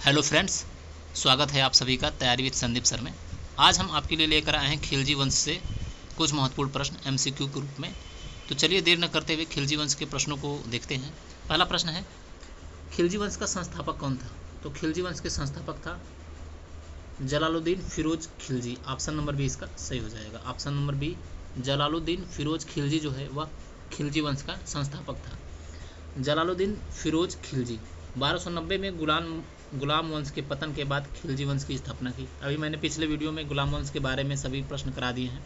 Hello friends, स्वागत है आप सभी का तैयारी विद संदीप सर में। आज हम आपके लिए लेकर आए हैं खिलजी वंश से कुछ महत्वपूर्ण प्रश्न एमसीक्यू के रूप में। तो चलिए देर न करते हुए खिलजी वंश के प्रश्नों को देखते हैं। पहला प्रश्न है, खिलजी वंश का संस्थापक कौन था? तो खिलजी वंश के संस्थापक था Jalaluddin Firoz Khilji. Option number B इसका सही हो जाएगा। Option number B, Jalaluddin Firoz Khilji जो है वह खिलजी वंश का संस्थापक था। जलालुद्दीन फिरोज खिलजी 1290 में गुलाम वंश के पतन के बाद खिलजी वंश की स्थापना की। अभी मैंने पिछले वीडियो में गुलाम वंश के बारे में सभी प्रश्न करा दिए हैं।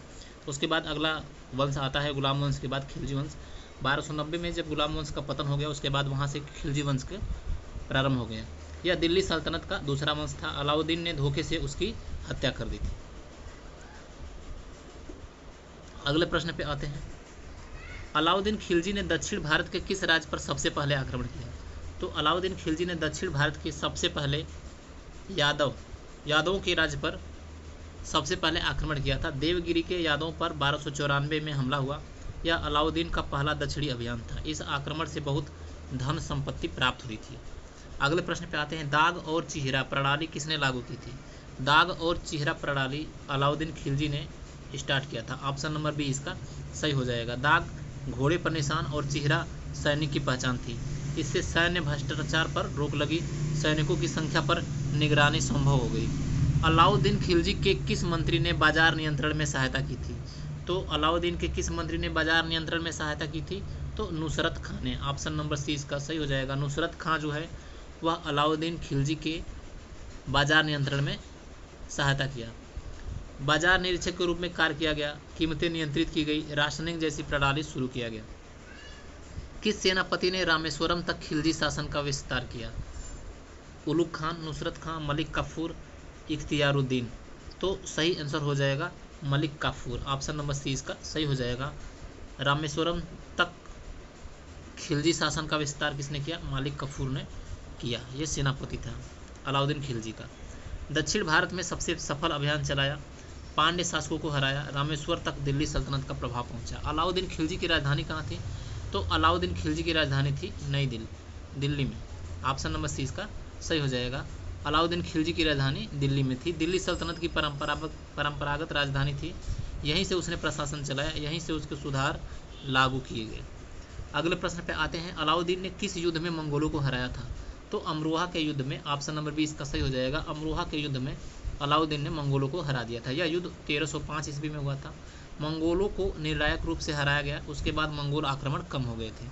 उसके बाद अगला वंश आता है गुलाम वंश के बाद खिलजी वंश। 1290 में जब गुलाम वंश का पतन हो गया उसके बाद वहाँ से खिलजी वंश का प्रारंभ हो गया। यह दिल्ली सल्तनत का दूसरा वंश था। अलाउद्दीन ने धोखे से उसकी हत्या कर दी थी। अगले प्रश्न पे आते हैं, अलाउद्दीन खिलजी ने दक्षिण भारत के किस राज्य पर सबसे पहले आक्रमण किया? तो अलाउद्दीन खिलजी ने दक्षिण भारत के सबसे पहले यादवों के राज्य पर सबसे पहले आक्रमण किया था। देवगिरी के यादवों पर 1294 में हमला हुआ। यह अलाउद्दीन का पहला दक्षिणी अभियान था। इस आक्रमण से बहुत धन संपत्ति प्राप्त हुई थी। अगले प्रश्न पे आते हैं, दाग और चिहरा प्रणाली किसने लागू की थी? दाग और चिहरा प्रणाली अलाउद्दीन खिलजी ने स्टार्ट किया था। ऑप्शन नंबर बी इसका सही हो जाएगा। दाग घोड़े पर निशान और चिहरा सैनिक की पहचान थी। इससे सैन्य भ्रष्टाचार पर रोक लगी। सैनिकों की संख्या पर निगरानी संभव हो गई। अलाउद्दीन खिलजी के किस मंत्री ने बाजार नियंत्रण में सहायता की थी? तो अलाउद्दीन के किस मंत्री ने बाजार नियंत्रण में सहायता की थी? तो नुसरत खां ने। ऑप्शन नंबर सी इसका सही हो जाएगा। नुसरत खां जो है वह अलाउद्दीन खिलजी के बाजार नियंत्रण में सहायता किया। बाजार निरीक्षक के रूप में कार्य किया गया। कीमतें नियंत्रित की गई। राशनिंग जैसी प्रणाली शुरू किया गया। किस सेनापति ने रामेश्वरम तक खिलजी शासन का विस्तार किया? उलुग खान, नुसरत खां, मलिक काफूर, इख्तियारुद्दीन। तो सही आंसर हो जाएगा Malik Kafur. Option number C इसका सही हो जाएगा। रामेश्वरम तक खिलजी शासन का विस्तार किसने किया? मलिक काफूर ने किया। ये सेनापति था अलाउद्दीन खिलजी का। दक्षिण भारत में सबसे सफल अभियान चलाया। पांड्य शासकों को हराया। रामेश्वर तक दिल्ली सल्तनत का प्रभाव पहुंचा। अलाउद्दीन खिलजी की राजधानी कहाँ थी? तो अलाउद्दीन खिलजी की राजधानी थी नई दिल्ली में। ऑप्शन नंबर सी इसका सही हो जाएगा। अलाउद्दीन खिलजी की राजधानी दिल्ली में थी। दिल्ली सल्तनत की परंपरागत राजधानी थी। यहीं से उसने प्रशासन चलाया। यहीं से उसके सुधार लागू किए गए। अगले प्रश्न पे आते हैं, अलाउद्दीन ने किस युद्ध में मंगोलों को हराया था? तो अमरोहा के युद्ध में। ऑप्शन नंबर बी इसका सही हो जाएगा। अमरोहा के युद्ध में अलाउद्दीन ने मंगोलों को हरा दिया था। यह युद्ध 1305 ईस्वी में हुआ था। मंगोलों को निर्णायक रूप से हराया गया। उसके बाद मंगोल आक्रमण कम हो गए थे।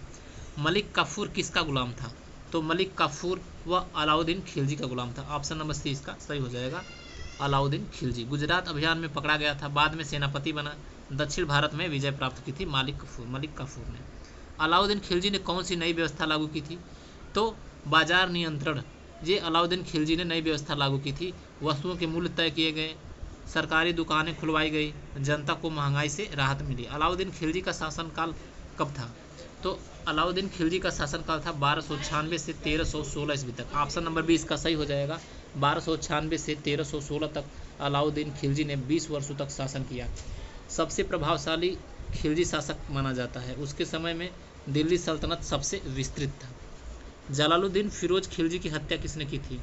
मलिक काफूर किसका गुलाम था? तो मलिक काफूर वह अलाउद्दीन खिलजी का गुलाम था। ऑप्शन नंबर सी इसका सही हो जाएगा। अलाउद्दीन खिलजी गुजरात अभियान में पकड़ा गया था। बाद में सेनापति बना। दक्षिण भारत में विजय प्राप्त की थी मलिक काफूर ने। अलाउद्दीन खिलजी ने कौन सी नई व्यवस्था लागू की थी? तो बाजार नियंत्रण। ये अलाउद्दीन खिलजी ने नई व्यवस्था लागू की थी। वस्तुओं के मूल्य तय किए गए। सरकारी दुकानें खुलवाई गई। जनता को महंगाई से राहत मिली। अलाउद्दीन खिलजी का शासनकाल कब था? तो अलाउद्दीन खिलजी का शासनकाल था 1296 से 1316 ईस्वी तक। ऑप्शन नंबर 20 का सही हो जाएगा। 1296 से 1316 तक अलाउद्दीन खिलजी ने 20 वर्षों तक शासन किया। सबसे प्रभावशाली खिलजी शासक माना जाता है। उसके समय में दिल्ली सल्तनत सबसे विस्तृत था। जलालुद्दीन फिरोज खिलजी की हत्या किसने की थी?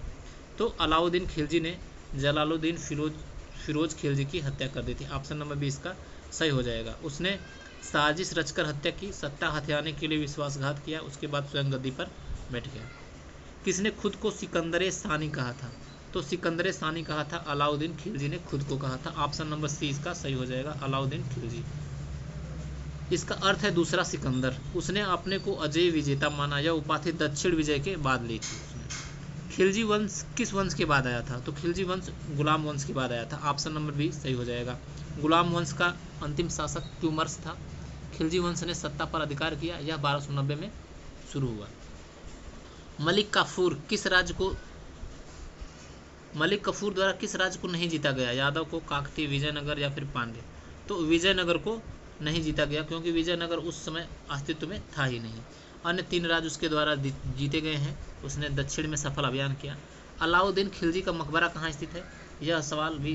तो अलाउद्दीन खिलजी ने जलालुद्दीन फिरोज खिलजी की हत्या कर दी थी। ऑप्शन नंबर 20 का सही हो जाएगा। उसने साजिश रचकर हत्या की। सत्ता हथियाने के लिए विश्वासघात किया। उसके बाद स्वयं गद्दी पर बैठ गया। किसने खुद को सिकंदर सानी कहा था? तो सिकंदर सानी कहा था अलाउद्दीन खिलजी ने खुद को कहा था। ऑप्शन नंबर सी इसका सही हो जाएगा। अलाउद्दीन खिलजी। इसका अर्थ है दूसरा सिकंदर। उसने अपने को अजय विजेता माना। यह उपाधि दक्षिण विजय के बाद ली थी उसने। खिलजी वंश किस वंश के बाद आया था? तो खिलजी वंश गुलाम वंश के बाद आया था। ऑप्शन नंबर बी सही हो जाएगा। गुलाम वंश का अंतिम शासक ट्यूमर्स था। खिलजी वंश ने सत्ता पर अधिकार किया। यह 1290 में शुरू हुआ। मलिक काफूर द्वारा किस राज्य को नहीं जीता गया? यादव को, काकती, विजयनगर या फिर पांड्य? तो विजयनगर को नहीं जीता गया क्योंकि विजयनगर उस समय अस्तित्व में था ही नहीं। अन्य 3 राज्य उसके द्वारा जीते गए हैं। उसने दक्षिण में सफल अभियान किया। अलाउद्दीन खिलजी का मकबरा कहाँ स्थित है? यह सवाल भी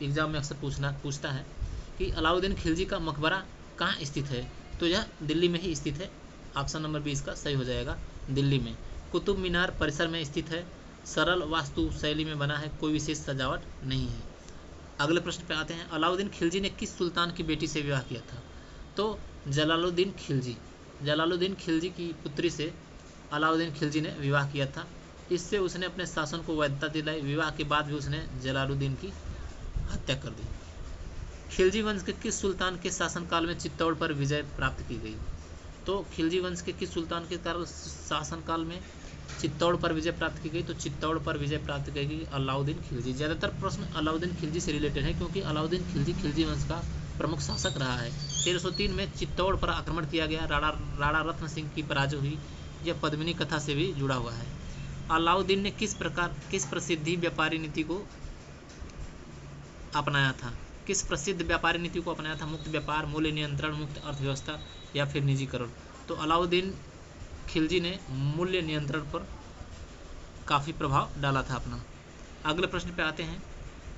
एग्जाम में अक्सर पूछता है कि अलाउद्दीन खिलजी का मकबरा कहाँ स्थित है? तो यह दिल्ली में ही स्थित है। ऑप्शन नंबर 20 का सही हो जाएगा। दिल्ली में कुतुब मीनार परिसर में स्थित है। सरल वास्तु शैली में बना है, कोई विशेष सजावट नहीं है। अगले प्रश्न पे आते हैं, अलाउद्दीन खिलजी ने किस सुल्तान की बेटी से विवाह किया था? तो जलालुद्दीन खिलजी, जलालुद्दीन खिलजी की पुत्री से अलाउद्दीन खिलजी ने विवाह किया था। इससे उसने अपने शासन को वैधता दिलाई। विवाह के बाद भी उसने जलालुद्दीन की हत्या कर दी। खिलजी वंश के किस सुल्तान के शासनकाल में चित्तौड़ पर विजय प्राप्त की गई? तो खिलजी वंश के किस सुल्तान के शासनकाल में चित्तौड़ पर विजय प्राप्त की गई? तो चित्तौड़ पर विजय प्राप्त की गई अलाउद्दीन खिलजी। ज़्यादातर प्रश्न अलाउद्दीन खिलजी से रिलेटेड है, क्योंकि अलाउद्दीन खिलजी खिलजी वंश का प्रमुख शासक रहा है। 1303 में चित्तौड़ पर आक्रमण किया गया। राणा रत्न सिंह की पराजय हुई। यह पद्मिनी कथा से भी जुड़ा हुआ है। अलाउद्दीन ने किस प्रसिद्ध व्यापारी नीति को अपनाया था? किस प्रसिद्ध व्यापारी नीति को अपनाया था? मुक्त व्यापार, मूल्य नियंत्रण, मुक्त अर्थव्यवस्था या फिर निजीकरण? तो अलाउद्दीन खिलजी ने मूल्य नियंत्रण पर काफ़ी प्रभाव डाला था अपना। अगले प्रश्न पे आते हैं,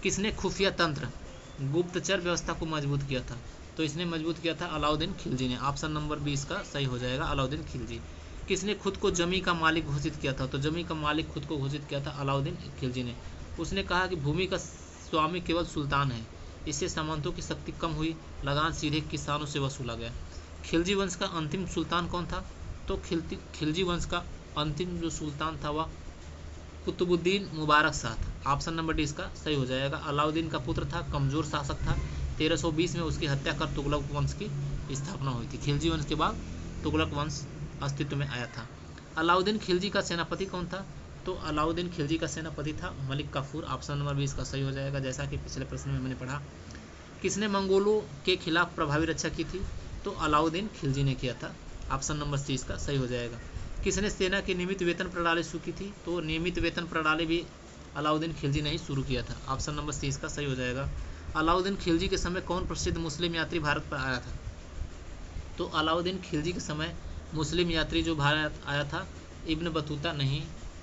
किसने खुफिया तंत्र गुप्तचर व्यवस्था को मजबूत किया था? तो इसने मजबूत किया था अलाउद्दीन खिलजी ने। ऑप्शन नंबर 20 का सही हो जाएगा, अलाउद्दीन खिलजी। किसने खुद को जमी का मालिक घोषित किया था? तो जमी का मालिक खुद को घोषित किया था अलाउद्दीन खिलजी ने। उसने कहा कि भूमि का स्वामी केवल सुल्तान है। इससे सामंतों की शक्ति कम हुई। लगान सीधे किसानों से वसूला गया। खिलजी वंश का अंतिम सुल्तान कौन था? तो खिलजी वंश का अंतिम जो सुल्तान था वह कुतुबुद्दीन मुबारक शाह था। ऑप्शन नंबर 20 का सही हो जाएगा। अलाउद्दीन का पुत्र था, कमजोर शासक था। 1320 में उसकी हत्या कर तुगलक वंश की स्थापना हुई थी। खिलजी वंश के बाद तुगलक वंश अस्तित्व में आया था। अलाउद्दीन खिलजी का सेनापति कौन था? तो अलाउद्दीन खिलजी का सेनापति था मलिक काफूर। ऑप्शन नंबर 20 का सही हो जाएगा, जैसा कि पिछले प्रश्न में मैंने पढ़ा। किसने मंगोलों के खिलाफ प्रभावी रक्षा की थी? तो अलाउद्दीन खिलजी ने किया था। ऑप्शन नंबर 30 का सही हो जाएगा। किसने सेना की नियमित वेतन प्रणाली शुरू की थी? तो नियमित वेतन प्रणाली भी अलाउद्दीन खिलजी ने ही शुरू किया था। ऑप्शन नंबर 30 का सही हो जाएगा। अलाउद्दीन खिलजी के समय कौन प्रसिद्ध मुस्लिम यात्री भारत पर आया था? तो अलाउद्दीन खिलजी के समय मुस्लिम यात्री जो भारत आया था, इब्न बतूता नहीं,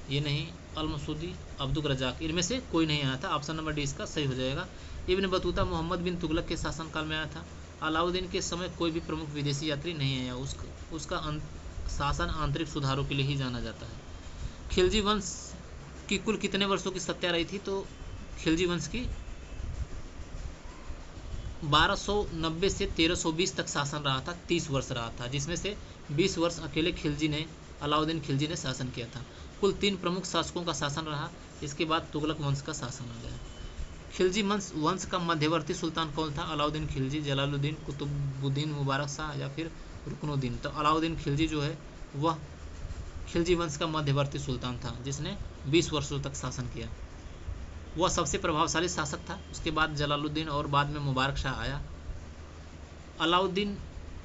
ये नहीं, अल मसूदी, अब्दुल रजाक, इनमें से कोई नहीं आया था। ऑप्शन नंबर 20 का सही हो जाएगा। इब्न बतूता मोहम्मद बिन तुगलक के शासनकाल में आया था। अलाउद्दीन के समय कोई भी प्रमुख विदेशी यात्री नहीं आया। उसका शासन आंतरिक सुधारों के लिए ही जाना जाता है। खिलजी वंश की कुल कितने वर्षों की सत्ता रही थी? तो खिलजी वंश की 1290 से 1320 तक शासन रहा था। 30 वर्ष रहा था, जिसमें से 20 वर्ष अकेले अलाउद्दीन खिलजी ने शासन किया था। कुल 3 प्रमुख शासकों का शासन रहा। इसके बाद तुगलक वंश का शासन आ गया। खिलजी वंश का मध्यवर्ती सुल्तान कौन था? अलाउद्दीन खिलजी, जलालुद्दीन, कुतुबुद्दीन मुबारक शाह या फिर रुकनुद्दीन? तो अलाउद्दीन खिलजी जो है वह खिलजी वंश का मध्यवर्ती सुल्तान था, जिसने 20 वर्षों तक शासन किया। वह सबसे प्रभावशाली शासक था। उसके बाद जलालुद्दीन और बाद में मुबारक शाह आया। अलाउद्दीन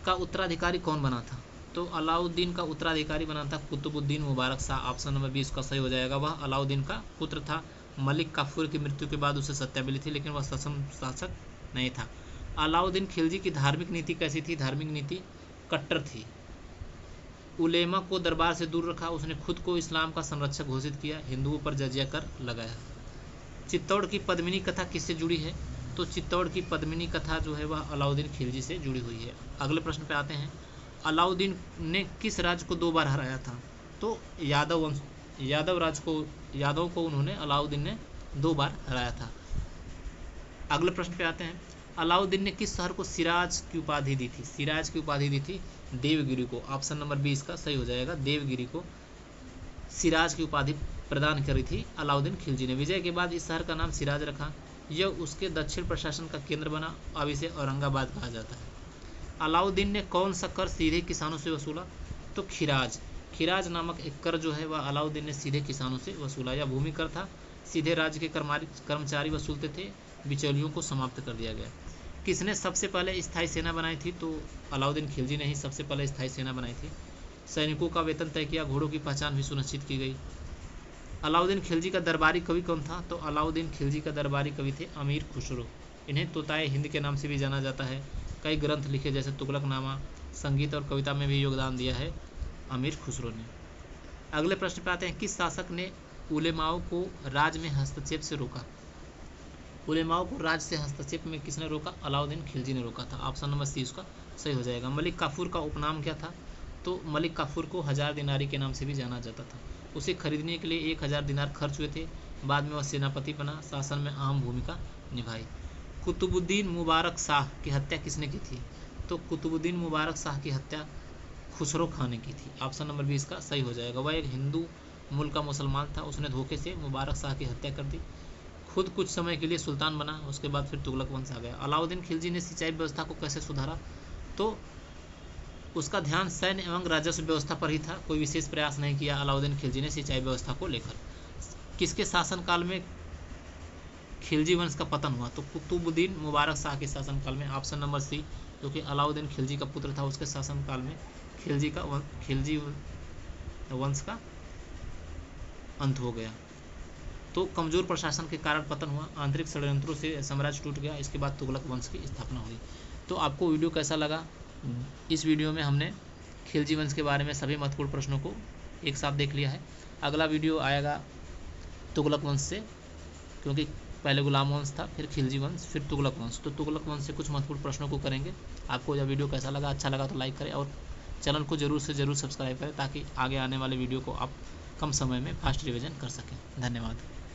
का उत्तराधिकारी कौन बना था? तो अलाउद्दीन का उत्तराधिकारी बना था कुतुबुद्दीन मुबारक शाह। ऑप्शन नंबर 20 का सही हो जाएगा। वह अलाउद्दीन का पुत्र था। मलिक काफूर की मृत्यु के बाद उसे सत्ता मिली थी, लेकिन वह सक्षम शासक नहीं था। अलाउद्दीन खिलजी की धार्मिक नीति कैसी थी? धार्मिक नीति कट्टर थी। उलेमा को दरबार से दूर रखा। उसने खुद को इस्लाम का संरक्षक घोषित किया। हिंदुओं पर जजिया कर लगाया। चित्तौड़ की पद्मिनी कथा किससे जुड़ी है? तो चित्तौड़ की पद्मिनी कथा जो है वह अलाउद्दीन खिलजी से जुड़ी हुई है। अगले प्रश्न पे आते हैं, अलाउद्दीन ने किस राज्य को 2 बार हराया था? तो यादव को उन्होंने अलाउद्दीन ने 2 बार हराया था। अगले प्रश्न पे आते हैं, अलाउद्दीन ने किस शहर को सिराज की उपाधि दी थी? सिराज की उपाधि दी थी देवगिरी को। ऑप्शन नंबर 20 का सही हो जाएगा। देवगिरी को सिराज की उपाधि प्रदान करी थी अलाउद्दीन खिलजी ने। विजय के बाद इस शहर का नाम सिराज रखा। यह उसके दक्षिण प्रशासन का केंद्र बना। अब इसे औरंगाबाद कहा जाता है। अलाउद्दीन ने कौन सा कर सीधे किसानों से वसूला? तो खिराज नामक एक कर जो है वह अलाउद्दीन ने सीधे किसानों से वसूला। यह भूमि कर था। सीधे राज्य के कर्मचारी वसूलते थे। बिचौलियों को समाप्त कर दिया गया। किसने सबसे पहले स्थायी सेना बनाई थी? तो अलाउद्दीन खिलजी ने ही सबसे पहले स्थायी सेना बनाई थी। सैनिकों का वेतन तय किया। घोड़ों की पहचान भी सुनिश्चित की गई। अलाउद्दीन खिलजी का दरबारी कवि कौन था? तो अलाउद्दीन खिलजी का दरबारी कवि थे अमीर खुसरो। इन्हें तोताए हिंद के नाम से भी जाना जाता है। कई ग्रंथ लिखे जैसे तुगलकनामा, संगीत और कविता में भी योगदान दिया है अमीर खुसरो ने। अगले प्रश्न पे आते हैं, किस शासक ने उलेमाओं को राज में हस्तक्षेप से रोका? उलेमाओं को राज से हस्तक्षेप में किसने रोका? अलाउद्दीन खिलजी ने रोका था। ऑप्शन नंबर 30 का सही हो जाएगा। मलिक काफूर का उपनाम क्या था? तो मलिक काफूर को 1000 दिनारी के नाम से भी जाना जाता था। उसे खरीदने के लिए 1000 दिनार खर्च हुए थे। बाद में वह सेनापति बना, शासन में अहम भूमिका निभाई। कुतुबुद्दीन मुबारक शाह की हत्या किसने की थी? तो कुतुबुद्दीन मुबारक शाह की हत्या खुसरो खां ने की थी। ऑप्शन नंबर 20 का सही हो जाएगा। वह एक हिंदू मूल का मुसलमान था, उसने धोखे से मुबारक शाह की हत्या कर दी। खुद कुछ समय के लिए सुल्तान बना, उसके बाद फिर तुगलक वंश आ गया। अलाउद्दीन खिलजी ने सिंचाई व्यवस्था को कैसे सुधारा? तो उसका ध्यान सैन्य एवं राजस्व व्यवस्था पर ही था, कोई विशेष प्रयास नहीं किया अलाउद्दीन खिलजी ने सिंचाई व्यवस्था को लेकर। किसके शासनकाल में खिलजी वंश का पतन हुआ? तो कुतुबुद्दीन मुबारक शाह के शासनकाल में। ऑप्शन नंबर सी, जो कि अलाउद्दीन खिलजी का पुत्र था, उसके शासनकाल में खिलजी वंश का अंत हो गया। तो कमजोर प्रशासन के कारण पतन हुआ, आंतरिक षड्यंत्रों से साम्राज्य टूट गया, इसके बाद तुगलक वंश की स्थापना हुई। तो आपको वीडियो कैसा लगा? इस वीडियो में हमने खिलजी वंश के बारे में सभी महत्वपूर्ण प्रश्नों को एक साथ देख लिया है। अगला वीडियो आएगा तुगलक वंश से, क्योंकि पहले गुलाम वंश था, फिर खिलजी वंश, फिर तुगलक वंश। तो तुगलक वंश से कुछ महत्वपूर्ण प्रश्नों को करेंगे। आपको यह वीडियो कैसा लगा? अच्छा लगा तो लाइक करें और चैनल को जरूर से जरूर सब्सक्राइब करें, ताकि आगे आने वाले वीडियो को आप कम समय में फास्ट रिवीजन कर सकें। धन्यवाद।